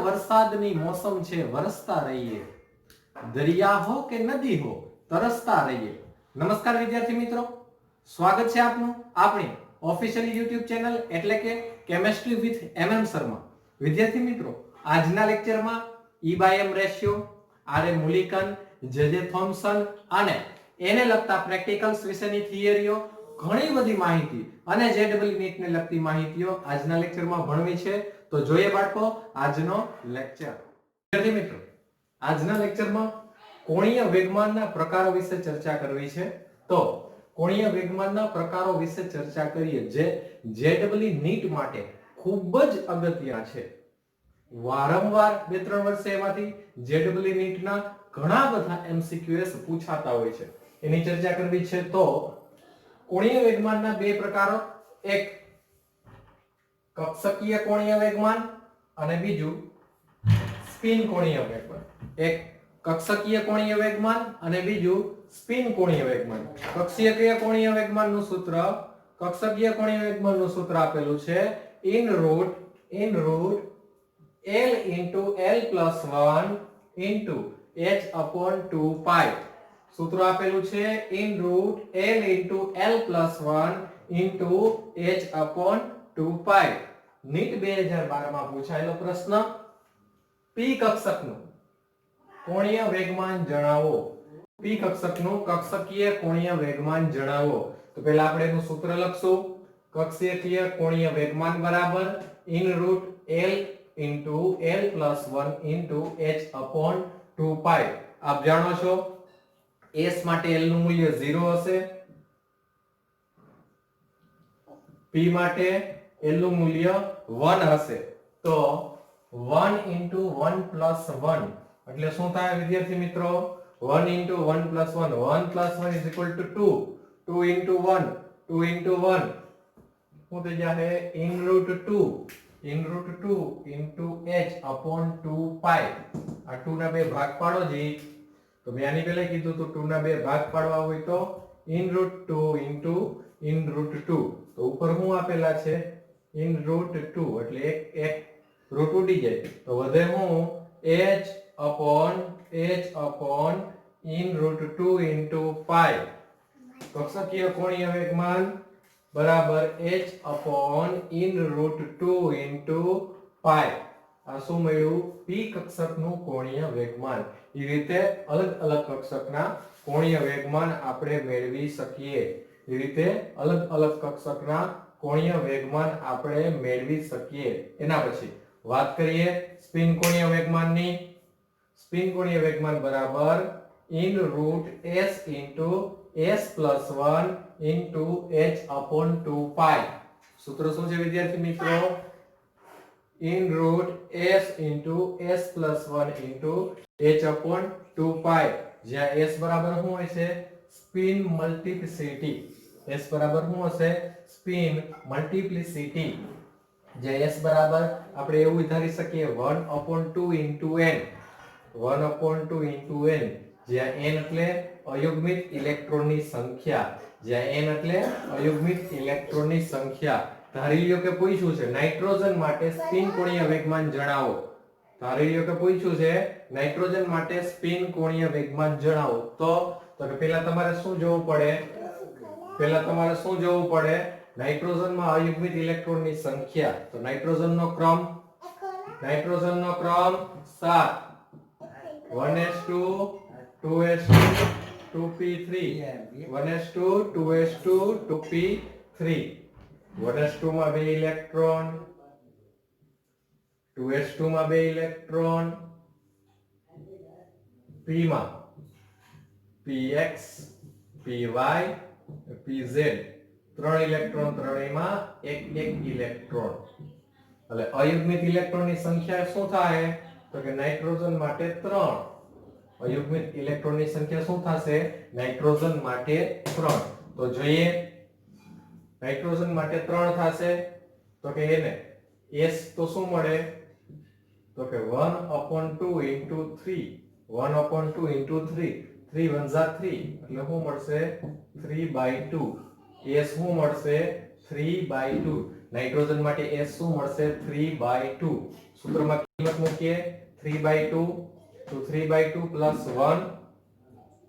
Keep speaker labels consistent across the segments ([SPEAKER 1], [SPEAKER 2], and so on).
[SPEAKER 1] વરસાદની મોસમ છે, વરસતા રહીએ, દરિયા હો કે નદી હો, તરસતા રહીએ. નમસ્કાર વિદ્યાર્થી મિત્રો, સ્વાગત છે આપનું આપણી ઓફિશિયલી યુટ્યુબ ચેનલ એટલે કે કેમેસ્ટ્રી વિથ MM શર્મા. વિદ્યાર્થી મિત્રો, આજના લેક્ચરમાં E by M ratio, RA મૂલિકન, JJ Thomson અને એને લગતા પ્રેક્ટિકલ્સ વિશેની થિયરીઓ, ઘણી બધી માહિતી અને JEE નીટ ને લગતી માહિતીઓ આજના લેક્ચરમાં ભણવી છે. તો જોઈએ બાળકો આજનો લેક્ચર. વિદ્યાર્થી મિત્રો, આજના લેક્ચરમાં કોણીય વેગમાનના પ્રકારો વિશે ચર્ચા કરવી છે. તો કોણીય વેગમાનના પ્રકારો વિશે ચર્ચા કરીએ જે JEE નીટ માટે ખૂબ જ અગત્યના છે. વારંવાર 2-3 વર્ષે એમાંથી JEE નીટના ઘણા બધા MCQs પૂછાતા હોય છે. એની ચર્ચા કરવી છે. તો કોણીય વેગમાનના બે પ્રકારો, એક કક્ષકીય કોણીય વેગમાન અને બીજું સ્પિન કોણીય વેગમાન. એક કક્ષકીય કોણીય વેગમાન અને બીજું સ્પિન કોણીય વેગમાન. કક્ષકીય કોણીય વેગમાનનું સૂત્ર, કક્ષકીય કોણીય વેગમાનનું સૂત્ર આપેલું છે in root L into L plus 1 into h upon 2 pi. સૂત્ર આપેલું છે in root L into L plus 1 into h upon 2 pi. NEET 2012 માં પૂછાયેલો પ્રશ્ન, p કક્ષકનું કોણીય વેગમાન જણાવો. p કક્ષકનું કક્ષકીય કોણીય વેગમાન જણાવો. તો પહેલા આપણે એનું સૂત્ર લખશું. કક્ષકીય કોણીય વેગમાન બરાબર in root L into L plus 1 into h upon 2 pi. આપ જાણો છો s માટે l નું મૂલ્ય 0 હશે, p માટે l નું મૂલ્ય 1 હશે. તો 1 into 1 plus 1 એટલે શું થાય વિદ્યાર્થી મિત્રો? 1 into 1 plus 1, 1 plus 1 is equal to 2. 2 into 1, 2 into 1 શું થઈ જશે? in root 2 into h upon 2 pi. આ 2 ના બે ભાગ પાડો જી. તો મેં આની પહેલા કીધું તો 2 ના બે ભાગ પાડવા હોય તો in root 2 into in root 2. તો ઉપર શું આપેલા છે? in root 2 એટલે એક રૂટ ઉડી જાય તો વધે હું h upon in root 2 into pi. કક્ષકીય કોણીય વેગમાન બરાબર h upon in root 2 into pi. આ શું મળ્યું? p કક્ષકનું કોણીય વેગમાન. એ રીતે અલગ અલગ કક્ષકના કોણીય વેગમાન આપણે મેળવી શકીએ. એ રીતે અલગ અલગ કક્ષકના કોણીય વેગમાન આપણે મેળવી શકીએ. એના પછી વાત કરીએ સ્પિન કોણીય વેગમાનની. સ્પિન કોણીય વેગમાન બરાબર in root s into s plus 1 into h upon 2 pi. સૂત્ર શું છે વિદ્યાર્થી મિત્રો? in root s into s plus 1 into h upon 2 pi. જ્યાં s બરાબર શું હોય છે? Spin multiplicity. s બરાબર શું હશે? Spin multiplicity. જ્યાં s બરાબર આપણે એવું ધારી શકીએ 1 upon 2 into n. 1 upon 2 into n. જ્યાં n એટલે અયુગ્મિત ઇલેક્ટ્રોનની સંખ્યા. જ્યાં n એટલે અયુગ્મિત ઇલેક્ટ્રોનની સંખ્યા. ધારી લ્યો કે પૂછ્યું છે નાઇટ્રોજન માટે સ્પિન કોણીય વેગમાન જણાવો. ધારી લ્યો કે પૂછ્યું છે નાઇટ્રોજન માટે સ્પિન કોણીય વેગમાન જણાવો. તો કે પહેલા તમારે શું જોવું પડે? નાઇટ્રોજનમાં અયુગ્મિત ઇલેક્ટ્રોનની સંખ્યા. તો નાઇટ્રોજનનો ક્રમ 7 1s2 2s2 2p3 1s2 2s2 2p3. 1s2 માં 2 ઇલેક્ટ્રોન, 2s2 માં 2 ઇલેક્ટ્રોન, p માં px py pz 3 ઇલેક્ટ્રોન, ત્રણેયમાં એક ઇલેક્ટ્રોન. એટલે અયુગ્મિત ઇલેક્ટ્રોનની સંખ્યા શું થાય? તો કે નાઇટ્રોજન માટે 3. અયુગ્મિત ઇલેક્ટ્રોનની સંખ્યા શું થશે? નાઇટ્રોજન માટે 3. તો જોઈએ નાઇટ્રોજન માટે 3 થશે તો કે એને s તો શું મળે? તો કે 1 upon 2 into 3. 1 upon 2 into 3. 3 1 3 એટલે શું મળશે? 3/2. s શું મળશે? 3/2 નાઇટ્રોજન માટે S શું મળશે 3/2 સૂત્રમાં કિંમત મૂકીએ 3/2 તો 3/2 + 1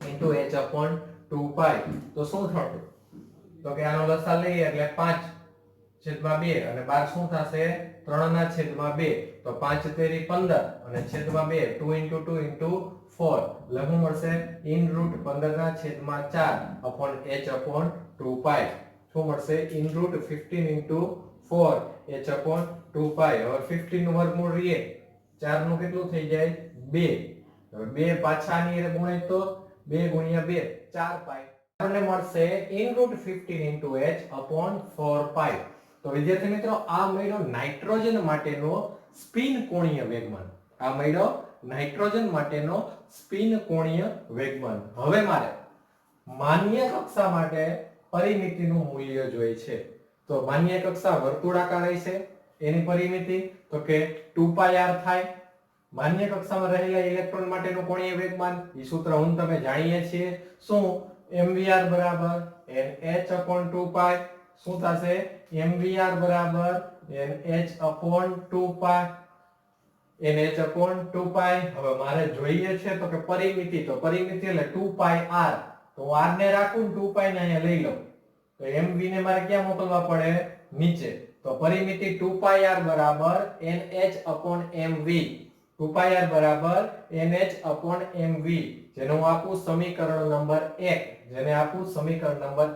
[SPEAKER 1] * h/2 પાઈ તો શું થશે તો કે આનો લસાઅ લઈએ એટલે 5/2 અને 12 શું થશે 3/2 તો 5 તેરી 15 અને છેદમાં 2 2 * 2 * 4 લઘુ મળશે √15/4 h/2 પાઈ શું મળશે √15 * 4 h/2 પાઈ હવે 15 નું વર્ગમૂળ લઈએ 4 નું કેટલું થઈ જાય 2 હવે 2 પાછાની એ ગુણે તો 2 * 2 4 પાઈ આપણને મળશે √15 * h/4 પાઈ તો વિદ્યાર્થી મિત્રો આ મળ્યો નાઇટ્રોજન માટેનો સ્પિન કોણીય વેગમાન આ મળ્યો નાઇટ્રોજન માટેનો સ્પિન કોણીય વેગમાન હવે મારે માન્ય કક્ષા માટે પરિમિતિનું મૂલ્ય જોઈએ છે તો માન્ય કક્ષા વર્તુળાકાર હશે એની પરિમિતિ તો કે 2πr થાય માન્ય કક્ષામાં રહેલા ઇલેક્ટ્રોન માટેનું કોણીય વેગમાન ઈ સૂત્ર હું તમે જાણીએ છીએ શું mvr nh/2π શું થશે mvr nh/2π nh/2π હવે મારે જોઈએ છે તો કે પરિમિતિ એટલે 2πr તો હું r ને રાખું 2π ને અહીંયા લઈ લઉં તો mv ને મારે ક્યાં મોકલવા પડે નીચે તો પરિમિતિ 2πr nh/mv 2πr nh/mv જેને હું આપું સમીકરણ નંબર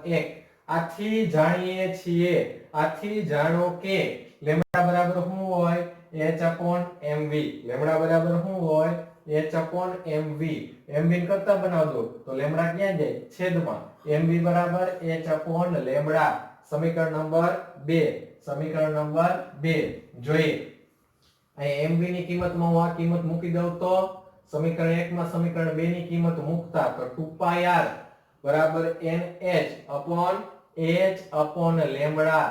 [SPEAKER 1] 1 આથી જાણીએ છીએ આથી જાણો કે લેમ્ડા બરાબર શું હોય h/mv લેમ્ડા બરાબર શું હોય h/mv mv ને કરતા બનાવ દો તો લેમ્ડા ક્યાં જાય છેદમાં mv બરાબર h/લેમ્ડા સમીકરણ નંબર 2 જોઈએ અહીં mv ની કિંમતમાં હું આ કિંમત મૂકી દઉં તો સમીકરણ 1 માં સમીકરણ 2 ની કિંમત મૂકતા તો 2πr બરાબર nh/લેમ્ડા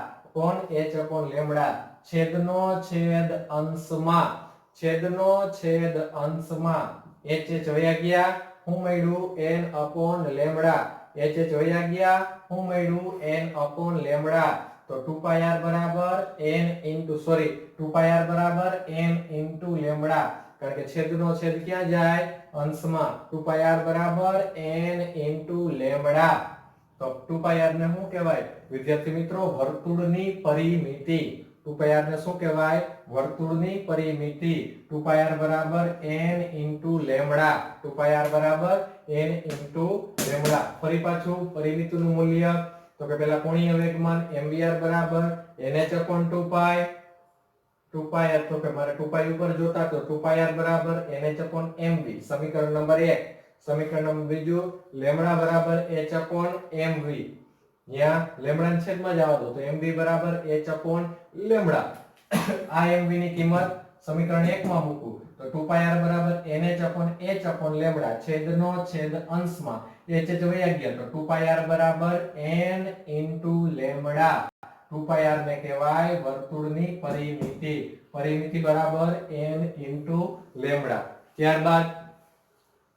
[SPEAKER 1] છેદનો છેદ અંશમાં h વયા ગયા હું મળ્યું n/લેમ્ડા h વયા ગયા હું મળ્યું n/લેમ્ડા તો 2πr બરાબર n લેમ્ડા કારણ કે છેદનો છેદ ક્યાં જાય અંશમાં 2πr બરાબર n લેમ્ડા તો 2πr ને શું કહેવાય વિદ્યાર્થી મિત્રો વર્તુળની પરિમિતિ 2πr ને શું કહેવાય વર્તુળની પરિમિતિ 2πr બરાબર n લેમ્ડા 2πr બરાબર n લેમ્ડા ફરી પાછું પરિમિતિનું મૂલ્ય તો કે પહેલા કોણીય વેગમાન mvr બરાબર nh/2π 2πr તો કે મારે 2π ઉપર જોતા તો 2πr બરાબર nh/mv સમીકરણ નંબર 1 સમીકરણ નંબર બીજું લેમ્ડા બરાબર h/mv ત્યાં લેમ્ડા ને છેદમાં જ આવવા દો તો mv બરાબર h/લેમ્ડા આ mv ની કિંમત સમીકરણ 1 માં મૂકું તો 2πr બરાબર nh/h/લેમ્ડા છેદનો છેદ અંશમાં h વયા ગયા તો 2πr બરાબર n લેમ્ડા 2πr ને કહેવાય વર્તુળની પરિમિતિ બરાબર n લેમ્ડા ત્યારબાદ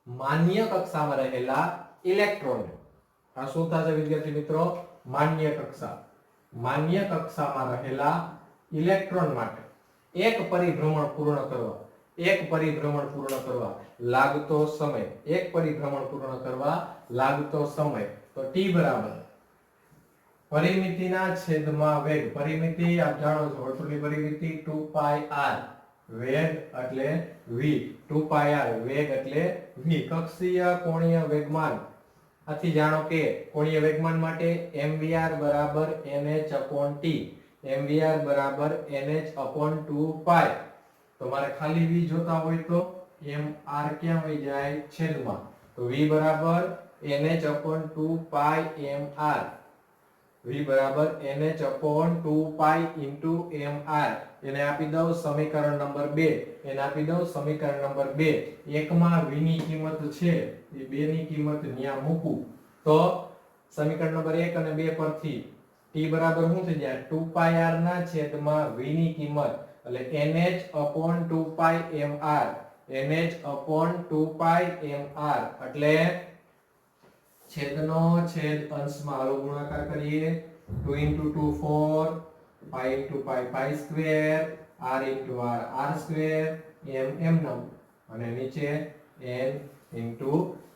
[SPEAKER 1] માન્ય કક્ષામાં રહેલા ઇલેક્ટ્રોન આ શું થશે વિદ્યાર્થી મિત્રો માન્ય કક્ષામાં રહેલા ઇલેક્ટ્રોન માટે એક પરિભ્રમણ પૂર્ણ કરવા લાગતો સમય તો t બરાબર પરિમિતિના છેદમાં વેગ પરિમિતિ આપ જાણો છો વર્તુળની પરિમિતિ 2πr વેગ એટલે v 2πr વેગ એટલે v કક્ષીય કોણીય વેગમાન આથી જાણો કે કોણીય વેગમાન માટે mvr બરાબર nh/t mvr બરાબર nh/2π તો મારે ખાલી v જોતા હોય તો mr ક્યાં વહી જાય છેદમાં તો v બરાબર nh/2π mr v બરાબર nh/2π mr એને આપી દઉં સમીકરણ નંબર 2 એકમાં v ની કિંમત છે એ 2 ની કિંમત ન્યા મૂકું તો સમીકરણ નંબર 1 અને 2 પરથી t બરાબર શું થઈ જાય 2πr ના છેદમાં v ની કિંમત એટલે nh/2π mr nh/2π mr એટલે છેદનો છેદ અંશમાં આલો ગુણાકાર કરીએ 2 into 2 4, pi into pi pi square, r into r r square, m નમ અને નીચે n into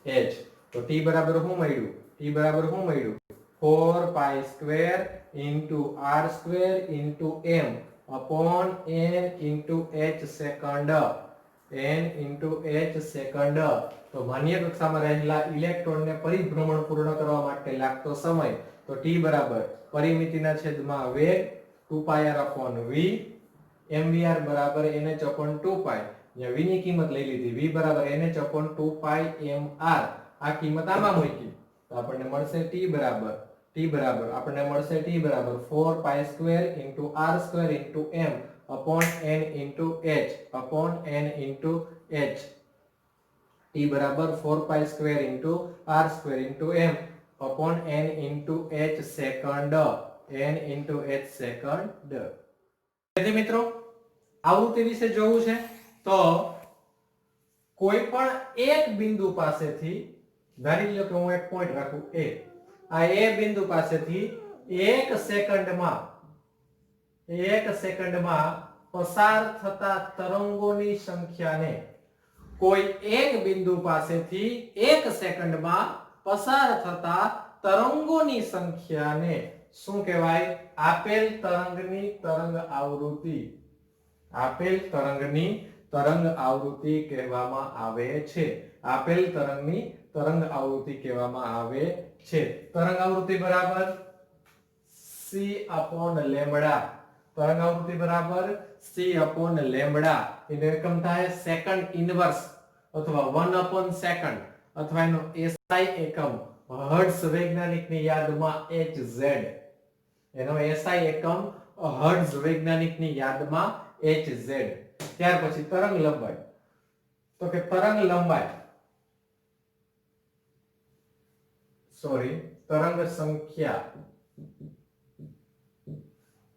[SPEAKER 1] h. તો t બરાબર શું મળ્યું? t બરાબર શું મળ્યું? 4 pi square into r square into m upon n into h second. n into h second. તો માન્ય કક્ષામાં રહેલા ઇલેક્ટ્રોનને પરિભ્રમણ પૂર્ણ કરવા માટે લાગતો સમય તો t બરાબર પરિમિતિના છેદમાં વેગ 2πr upon v mvr બરાબર nh upon 2π. જે v ની કિંમત લઈ લીધી, v બરાબર nh upon 2π mr. આ કિંમત આમાં મૂકી તો આપણને મળશે t બરાબર આપણને મળશે t બરાબર 4 pi square into r square into m upon n into h upon n into h. t બરાબર 4 pi square into r square into m upon n into h second. n into h second. તેથી મિત્રો આવૃત્તિ વિશે જોવું છે તો કોઈ પણ એક બિંદુ પાસેથી ધારી લો કે હું એક પોઈન્ટ રાખું a. આ a બિંદુ પાસેથી 1 સેકન્ડમાં પસાર થતા તરંગોની સંખ્યાને કોઈ એક બિંદુ પાસેથી 1 સેકન્ડમાં પસાર થતા તરંગોની સંખ્યાને શું કહેવાય? આપેલ તરંગની તરંગ આવૃત્તિ. આપેલ તરંગની તરંગ આવૃત્તિ કહેવામાં આવે છે. આપેલ તરંગની તરંગ આવૃત્તિ કહેવામાં આવે છે. તરંગ આવૃત્તિ બરાબર c upon લેમ્બડા. તરંગ આવૃત્તિ બરાબર c upon લેમ્બડા. એનો એકમ થાય સેકન્ડ ઇનવર્સ અથવા 1 upon સેકન્ડ અથવા એનો SI એકમ હર્ટ્ઝ વૈજ્ઞાનિકની યાદમાં HZ. એનો SI એકમ હર્ટ્ઝ વૈજ્ઞાનિકની યાદમાં HZ. ત્યાર પછી તરંગ લંબાઈ. તો કે તરંગ સંખ્યા.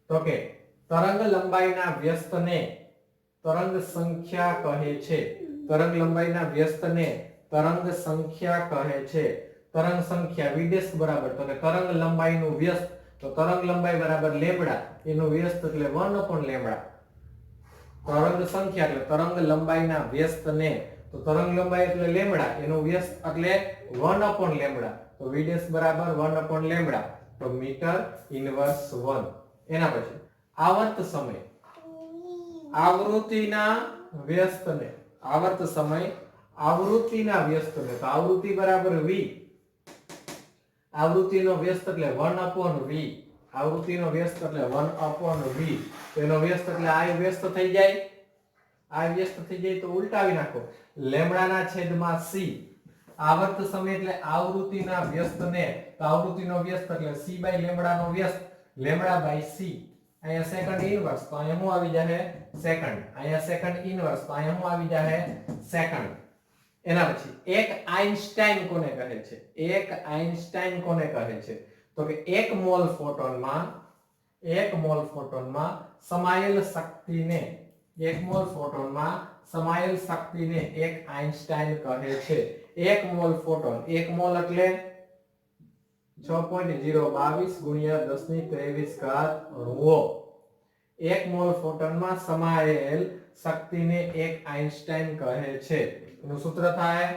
[SPEAKER 1] તો કે તરંગ લંબાઈના વ્યસ્તને તરંગ સંખ્યા કહે છે. તરંગ લંબાઈના વ્યસ્તને તરંગ સંખ્યા કહે છે. તરંગ સંખ્યા v' બરાબર તો કે તરંગ લંબાઈનું વ્યસ્ત. તો તરંગ લંબાઈ બરાબર લેમ્બડા, એનું વ્યસ્ત એટલે 1 upon લેમ્બડા. તરંગ સંખ્યા એટલે તરંગ લંબાઈના વ્યસ્તને, તો તરંગ લંબાઈ એટલે લેમ્બડા, એનું વ્યસ્ત એટલે 1 upon લેમ્બડા. તો v' બરાબર 1 upon લેમ્બડા. તો મીટર ઇનવર્સ 1. એના પછી આવર્ત સમય. આવૃત્તિના વ્યસ્તને તો આવૃત્તિ બરાબર v. આવૃત્તિનો વ્યસ્ત એટલે 1 upon v. આવૃત્તિનો વ્યસ્ત એટલે 1 upon v. તો એનો વ્યસ્ત એટલે આ વ્યસ્ત થઈ જાય તો ઉલટાવી નાખો. લેમ્બડાના છેદમાં c. આવર્ત સમય એટલે આવૃત્તિના વ્યસ્તને, તો આવૃત્તિનો વ્યસ્ત એટલે c by લેમ્બડાનો વ્યસ્ત, લેમ્બડા by c. અહીંયા સેકન્ડ ઇનવર્સ તો અહીંયા શું આવી જાય? સેકન્ડ. અહીંયા સેકન્ડ ઇનવર્સ તો અહીંયા શું આવી જાય? સેકન્ડ. એના પછી એક આઇન્સ્ટાઈન કોને કહે છે? એક આઇન્સ્ટાઈન કોને કહે છે? તો કે 1 મોલ ફોટોનમાં સમાયેલ શક્તિને 1 મોલ ફોટોનમાં સમાયેલ શક્તિને એક આઇન્સ્ટાઈન કહે છે. 1 મોલ ફોટોન, 1 મોલ એટલે 6.022 ગુણ્યા 1023 અણુઓ. 1 મોલ ફોટોનમાં સમાયેલ શક્તિને એક આઇન્સ્ટાઈન કહે છે. એનું સૂત્ર થાય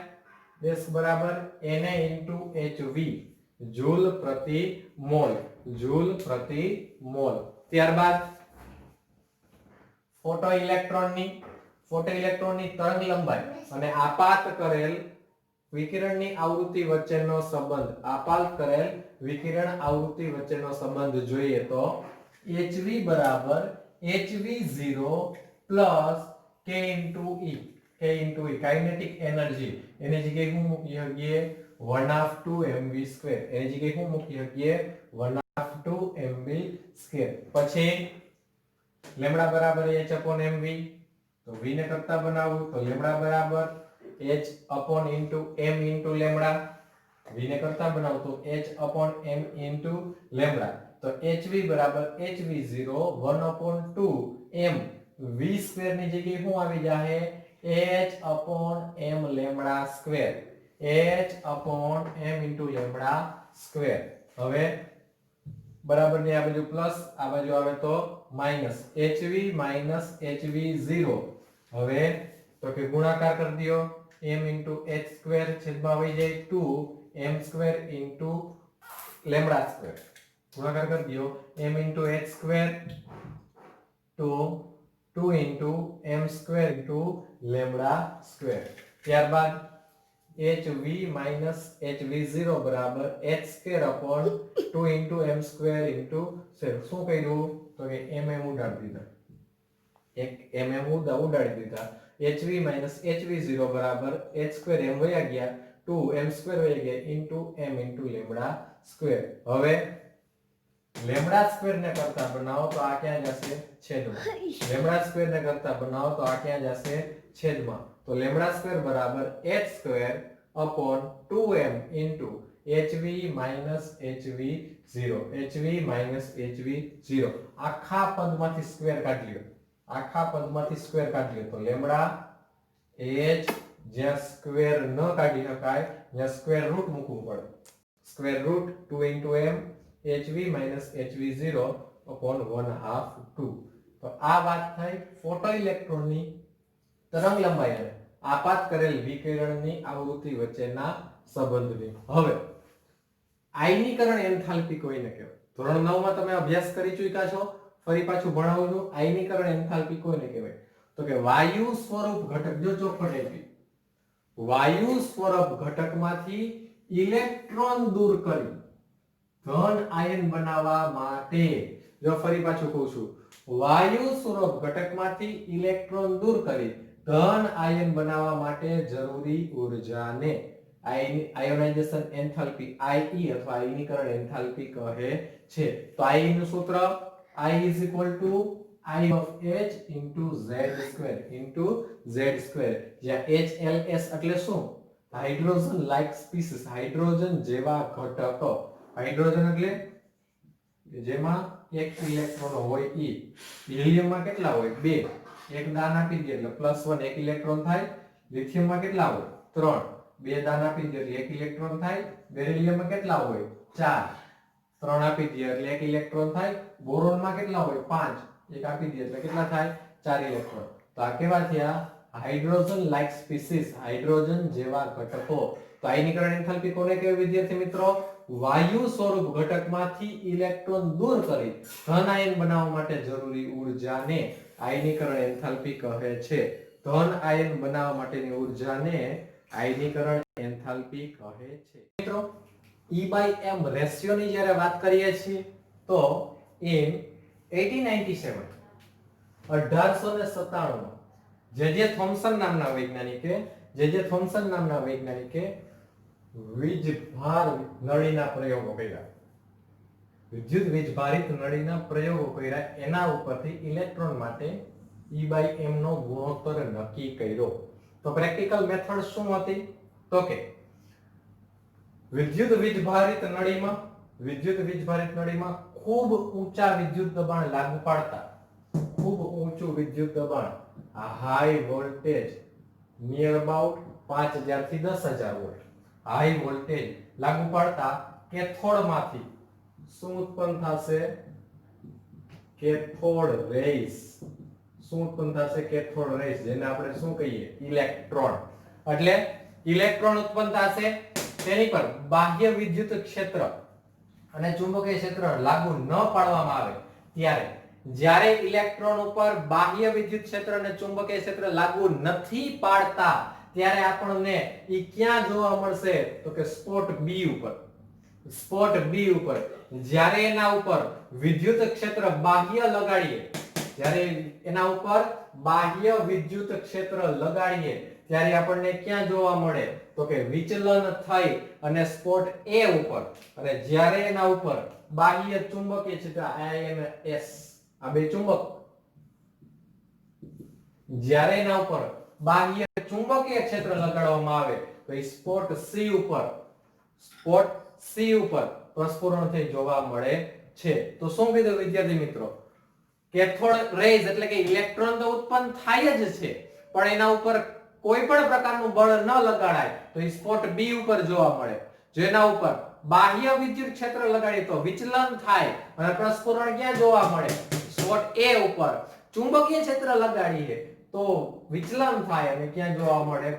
[SPEAKER 1] S બરાબર Na into HV, જૂલ પ્રતિ મોલ. ત્યારબાદ ફોટો ઇલેક્ટ્રોનની તરંગ લંબાઈ અને આપાત કરેલ વિકિરણની આવૃત્તિ વચ્ચેનો સંબંધ જોઈએ તો HV બરાબર HV0 plus K into E. Kinetic energy. એની જગ્યાએ શું મૂકી શકીએ? 1/2 mv². એની જગ્યાએ શું મૂકી શકીએ? 1/2 mv². પછી લેમ્બડા બરાબર h upon mv. તો v ને કરતા બનાવું તો લેમ્બડા બરાબર h upon into m into lambda. v ને કરતા બનાવું તો h upon m into lambda. તો hv બરાબર hv0 1/2 m v² ની જગ્યાએ શું આવી જાય? h upon m lambda square. h upon m into lambda square. હવે बराबर ની આ બાજુ પ્લસ આ બાજુ આવે તો માઈનસ hv માઈનસ hv0 હવે તો કે ગુણાકાર કરી દયો m * h સ્ક્વેર છેદમાં આવી જાય 2 m સ્ક્વેર * લેમ્બડા સ્ક્વેર ગુણાકાર કરી દયો m * h square to 2 * m square * lambda square ત્યારબાદ hv minus hv0 બરાબર h square upon 2 * m square * શું કર્યું તો કે mm ઉડાડી દીધા એક mm ઉડાડી દીધા hv minus hv0 બરાબર h સ્ક્વેર m વયા ગયા 2 m સ્ક્વેર વયા ગયા m * લેમ્બડા સ્ક્વેર હવે લેમ્બડા સ્ક્વેર ને કરતા બનાવો તો આ ક્યાં જશે છેદમાં લેમ્બડા સ્ક્વેર ને કરતા બનાવો તો આ ક્યાં જશે છેદમાં તો લેમ્બડા સ્ક્વેર બરાબર h square upon 2m into hv minus hv0 hv minus hv0 આખા પદમાંથી સ્ક્વેર કાઢી લ્યો આખા પદમાંથી સ્ક્વેર કાઢી લ્યો તો લેમ્બડા h જ્યાં સ્ક્વેર ન કાઢી શકાય ત્યાં સ્ક્વેર રૂટ મૂકવું પડે square root 2 into m hv minus hv0 upon 1/2 2 તો આ વાત થઈ ફોટો ઇલેક્ટ્રોનની તરંગ લંબાઈ અને આપાત કરેલ વિકિરણની આવૃત્તિ વચ્ચેના સંબંધની હવે આયનીકરણ એન્થાલ્પી કોઈને કહેવાય ધોરણ 9 માં તમે અભ્યાસ કરી ચૂક્યા છો ફરી પાછું ભણાવું છું આયનીકરણ એન્થાલ્પી કોઈને કહેવાય તો કે વાયુ સ્વરૂપ ઘટક જો ચોખવટ આપી વાયુ સ્વરૂપ ઘટકમાંથી ઇલેક્ટ્રોન દૂર કરી ધન આયન બનાવવા માટે જો ફરી પાછું કહું છું વાયુ સ્વરૂપ ઘટકમાંથી ઇલેક્ટ્રોન દૂર કરી ધન આયન બનાવવા માટે જરૂરી ઊર્જાને આયોનાઇઝેશન એન્થાલ્પી IE અથવા આયનીકરણ એન્થાલ્પી કહે છે તો I નું સૂત્ર I is equal to I of H into Z square જ્યાં HLS એટલે શું હાઇડ્રોજન લાઇક સ્પીસીસ હાઇડ્રોજન જેવા ઘટકો હાઇડ્રોજન એટલે જેમાં એક ઇલેક્ટ્રોન હોય ઈ હિલિયમમાં કેટલા હોય 2 એક દાન આપી દે એટલે +1 એક ઇલેક્ટ્રોન થાય લિથિયમમાં કેટલા હોય 3 2 દાન આપી દે એટલે એક ઇલેક્ટ્રોન થાય બેરિલિયમમાં કેટલા હોય 4 3 આપી દે એટલે એક ઇલેક્ટ્રોન થાય બોરોનમાં કેટલા હોય 5 એક આપી દે એટલે કેટલા થાય 4 ઇલેક્ટ્રોન તો આ કેવા થયા હાઇડ્રોજન લાઇક સ્પીસીસ હાઇડ્રોજન જેવા ઘટકો તો આયનીકરણ એન્થાલ્પી કોને કહેવાય વિદ્યાર્થી મિત્રો વાયુ સ્વરૂપ ઘટકમાંથી ઇલેક્ટ્રોન દૂર કરી ધન આયન બનાવવા માટે જરૂરી ઊર્જાને આયનીકરણ એન્થાલ્પી કહે છે ધન આયન બનાવવા માટેની ઊર્જાને આયનીકરણ એન્થાલ્પી કહે છે મિત્રો E/m રેશિયોની જ્યારે વાત કરીએ છીએ તો in 1897 જે થોમ્સન નામના વૈજ્ઞાનિકે વીજભાર નળીના પ્રયોગો કર્યા વિદ્યુત વીજભારિત નળીના પ્રયોગો કર્યા એના ઉપરથી ઇલેક્ટ્રોન માટે E/m નો ગુણોત્તર નક્કી કર્યો તો પ્રેક્ટિકલ મેથડ શું હતી તો કે વિદ્યુત વીજભારિત નળીમાં ખૂબ ઊંચા વિદ્યુત દબાણ લાગુ પાડતા ખૂબ ઊંચું વિદ્યુત દબાણ આ હાઈ વોલ્ટેજ નિયર અબાઉટ 5000 થી 10000 વોલ્ટ હાઈ વોલ્ટેજ લાગુ પાડતા કેથોડમાંથી શું ઉત્પન્ન થશે કેથોડ રેઝ શું ઉત્પન્ન થશે કેથોડ રેઝ જેને આપણે શું કહીએ ઇલેક્ટ્રોન એટલે ઇલેક્ટ્રોન ઉત્પન્ન થશે તેની પર બાહ્ય વિદ્યુત ક્ષેત્ર અને ચુંબકીય ક્ષેત્ર લાગુ ન પાડવામાં આવે ત્યારે જ્યારે ઇલેક્ટ્રોન ઉપર બાહ્ય વિદ્યુત ક્ષેત્ર અને ચુંબકીય ક્ષેત્ર લાગુ નથી પાડતા ત્યારે આપણને ઈ ક્યાં જોવા મળશે તો કે સ્પોટ B ઉપર જ્યારે એના ઉપર વિદ્યુત ક્ષેત્ર બાહ્ય લગાડીએ જ્યારે એના ઉપર બાહ્ય વિદ્યુત ક્ષેત્ર લગાડીએ ત્યારે આપણને ક્યાં જોવા મળે તો કે વિચલન થઈ અને સ્પોટ A ઉપર અને જ્યારે એના ઉપર બાહ્ય ચુંબકીય ક્ષેત્ર IMS આ બે ચુંબક જ્યારે એના ઉપર બાહ્ય ચુંબકીય ક્ષેત્ર લગાડવામાં આવે તો એ સ્પોટ C ઉપર પ્રસ્ફુરણ થઈ જોવા મળે છે તો શું કીધું વિદ્યાર્થી મિત્રો કેથોડ રેઝ એટલે કે ઇલેક્ટ્રોન તો ઉત્પન્ન થાય જ છે પણ એના ઉપર કોઈ પણ પ્રકારનું બળ ન લગાડાય તો એ સ્પોટ B ઉપર જોવા મળે જેના ઉપર બાહ્ય વિદ્યુત ક્ષેત્ર લગાડીએ તો વિચલન થાય અને પ્રસ્ફુરણ ક્યાં જોવા મળે? સ્પોટ A ઉપર. ચુંબકીય ક્ષેત્ર લગાડીએ તો વિચલન થાય અને ક્યાં જોવા મળે?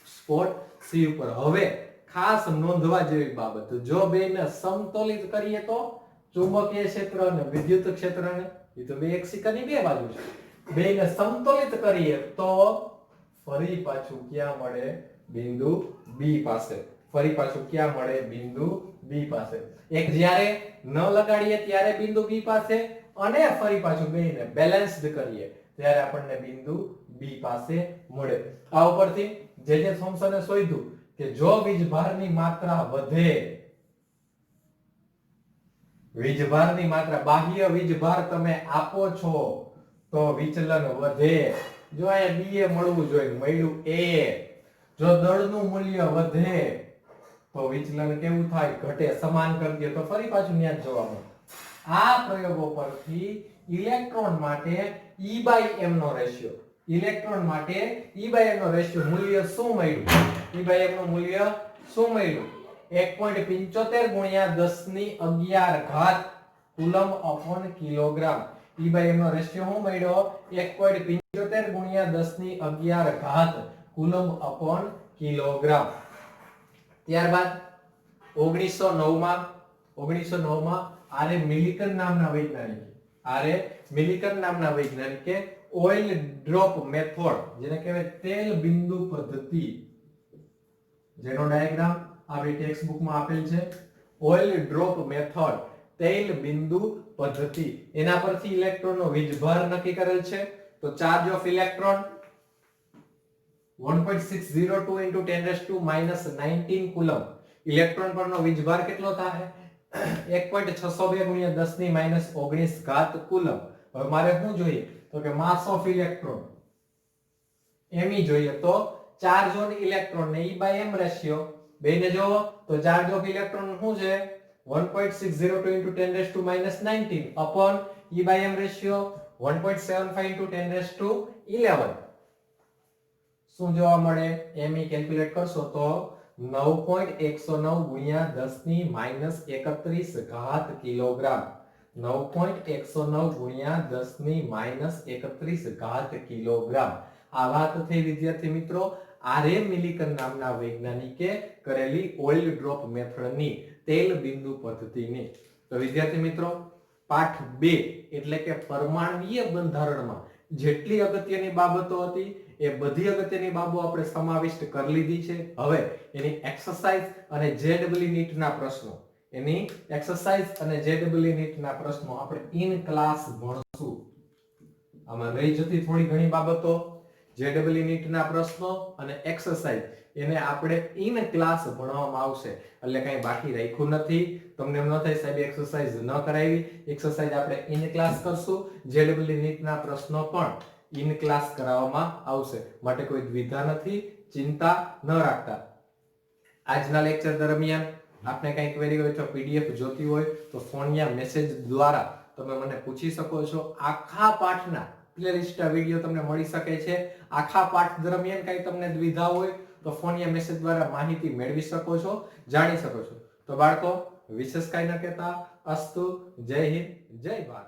[SPEAKER 1] સ્પોટ C ઉપર. હવે ખાસ નોંધવા જેવી બાબત, જો બેને સમતોલિત કરીએ તો ચુંબકીય ક્ષેત્ર અને વિદ્યુત ક્ષેત્રને, એ તો બે એક સિક્કાની બે બાજુ છે, બેને સમતોલિત કરીએ તો ફરી પાછું ક્યાં મળે? બિંદુ B પાસે. ફરી પાછું ક્યાં મળે? બિંદુ B પાસે. એક જ્યારે ન લગાડીએ ત્યારે બિંદુ B પાસે અને ફરી પાછું બેને બેલેન્સ્ડ કરીએ ત્યારે આપણને બિંદુ B પાસે મળે. આ ઉપરથી જે થોમ્સને શોધ્યું કે જો વીજભારની માત્રા વધે, વીજભારની માત્રા, બાહ્ય વીજભાર તમે આપો છો તો વિચલન વધે. જો અહીંયા B એ મળવું જોઈએ, મળ્યું A. જો દળનું મૂલ્ય વધે તો વિચલન કેવું થાય? ઘટે. સમાન કરી દે તો ફરી પાછું ન્યા જ જોવા મળે. આ પ્રયોગો પરથી ઇલેક્ટ્રોન માટે E/m નો રેશિયો, ઇલેક્ટ્રોન માટે E/m નો રેશિયો મૂલ્ય શું મળ્યું? E/m નું મૂલ્ય શું મળ્યું? 1.75 ગુણ્યા 1011 ઘાત કુલમ/કિલોગ્રામ. E/m નો રેશિયો શું મળ્યો? 1.75 ગુણ્યા 1011 ઘાત કુલમ/કિલોગ્રામ. ત્યારબાદ 1909 માં આરે મિલિકન નામના વૈજ્ઞાનિકે ઓઇલ ડ્રોપ મેથડ, જેને કહેવાય તેલ બિંદુ પદ્ધતિ, જેનો ડાયાગ્રામ આપણી ટેક્સ્ટ બુકમાં આપેલ છે. ઓઇલ ડ્રોપ મેથડ, તેલ બિંદુ પદ્ધતિ, એના પરથી ઇલેક્ટ્રોનનો વીજભાર નક્કી કરેલ છે. તો charge of electron 1.602 into 10⁻⁻19 coulomb. Electron પરનો વીજભાર કેટલો થાય? 1.602 ગુણ્યા 10⁻⁻19 ઘાત કુલમ. હવે મારે શું જોઈએ? તો કે માસ ઓફ ઇલેક્ટ્રોન, me જોઈએ. તો ચાર્જ ઓન ઇલેક્ટ્રોન ને E/m રેશિયો બેને જોવો તો ચાર્જ ઓફ ઇલેક્ટ્રોન શું છે? 1.602 into 10⁻⁻19 upon E/m ratio 1.75 into 10⁻11. શું જોવા મળે? me કેલ્ક્યુલેટ કરશો તો 9.109 ગુણ્યા 10⁻31 ઘાત કિલોગ્રામ. 9.109 ગુણ્યા 10⁻31 ઘાત કિલોગ્રામ. આ વાત થઈ વિદ્યાર્થી મિત્રો આરે મિલિકન નામના વૈજ્ઞાનિકે કરેલી ઓઇલ ડ્રોપ મેથડની, તેલ બિંદુ પદ્ધતિની. તો વિદ્યાર્થી મિત્રો પાઠ 2 એટલે કે પરમાણ્વીય બંધારણમાં જેટલી અગત્યની બાબતો હતી એ બધી અગત્યની બાબતો આપણે સમાવિષ્ટ કરી લીધી છે. હવે એની એક્સરસાઇઝ અને જેડબલ્યુ નીટના પ્રશ્નો, એની એક્સરસાઇઝ અને જેડબલ્યુ નીટના પ્રશ્નો આપણે ઇન ક્લાસ ભણશું. આમાં રહી જતી થોડી ઘણી બાબતો, જેડબલ્યુ નીટના પ્રશ્નો અને એક્સરસાઇઝ, એને આપણે ઇન ક્લાસ ભણવામાં આવશે. એટલે કઈ બાકી રાખ્યું નથી. તમને એમ ન થાય સાહેબ એક્સરસાઇઝ ન કરાવી, એક્સરસાઇઝ આપણે ઇન ક્લાસ કરશું. જેડબલ્યુ નીટના પ્રશ્નો પણ ઇન ક્લાસ કરાવવામાં આવશે, માટે કોઈ દ્વિધા નથી, ચિંતા ન રાખતા. આજના લેક્ચર દરમિયાન આપને કઈ ક્વેરી હોય તો પીડીએફ જોતી હોય તો ફોન યા મેસેજ દ્વારા તમે મને પૂછી શકો છો. આખા પાઠના પ્લેલિસ્ટ વિડિયો તમને મળી શકે છે. આખા પાઠ દરમિયાન કઈ તમને દ્વિધા હોય તો ફોન યા મેસેજ દ્વારા માહિતી મેળવી શકો છો, જાણી શકો છો. તો બાળકો વિશેષ કઈ ન કહેતા, અસ્તુ. જય હિન્દ, જય ભારત.